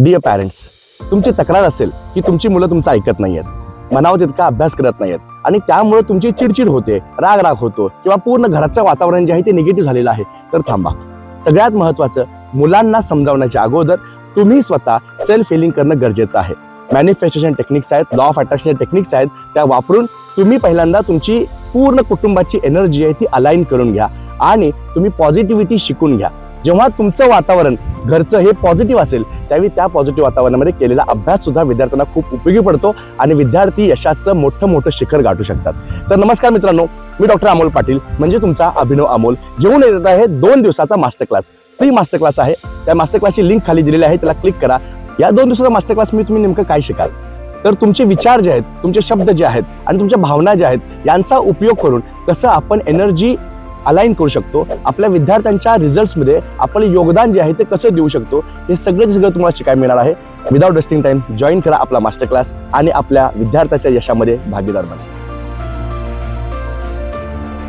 Dear parents, तुमची तक्रार असेल की तुमची मुलं तुमचं ऐकत नाहीयेत, मनावर तितका अभ्यास करत नाहीयेत आणि त्यामुळे तुमची चिडचिड होते, राग होतो किंवा पूर्ण घराचं वातावरण जे आहे ते निगेटिव्ह झालेलं आहे, तर थांबा. सगळ्यात महत्त्वाचं, मुलांना समजावण्याच्या अगोदर तुम्ही स्वतः सेल्फ हिलिंग करणं गरजेचं आहे. मॅनिफेस्टेशन टेक्निक्स आहेत, लॉ ऑफ अट्रॅक्शन टेक्निक्स आहेत, त्या वापरून तुम्ही पहिल्यांदा तुमची पूर्ण कुटुंबाची एनर्जी आहे ती अलाइन करून घ्या आणि तुम्ही पॉझिटिव्हिटी शिकून घ्या. जेव्हा तुमचं वातावरण घरचं हे पॉझिटिव्ह असेल, त्यावेळी त्या पॉझिटिव्ह वातावरणामध्ये केलेला अभ्यास सुद्धा विद्यार्थ्यांना खूप उपयोगी पडतो आणि विद्यार्थी यशाचं मोठं शिखर गाठू शकतात. तर नमस्कार मित्रांनो, मी डॉक्टर अमोल पाटील, म्हणजे तुमचा अभिनव अमोल, घेऊन येत आहे 2 दिवसाचा master class. Free master class आहे. त्या मास्टर क्लासची लिंक खाली दिलेली आहे, त्याला क्लिक करा. या 2 दिवसाचा मास्टर क्लास मी तुम्ही नेमकं काय शिकाल, तर तुमचे विचार जे आहेत, तुमचे शब्द जे आहेत आणि तुमच्या भावना ज्या आहेत यांचा उपयोग करून कसं आपण एनर्जी अलाइन करू शकतो, आपल्या विद्यार्थ्यांच्या रिझल्ट्समध्ये आपलं योगदान जे आहे ते कसं देऊ शकतो, हे सगळं तुम्हाला शिकायला मिळणार आहे. विदाउट वेस्टिंग टाइम जॉईन करा आपला मास्टर क्लास आणि आपल्या विद्यार्थ्याच्या यशामध्ये भागीदार बना.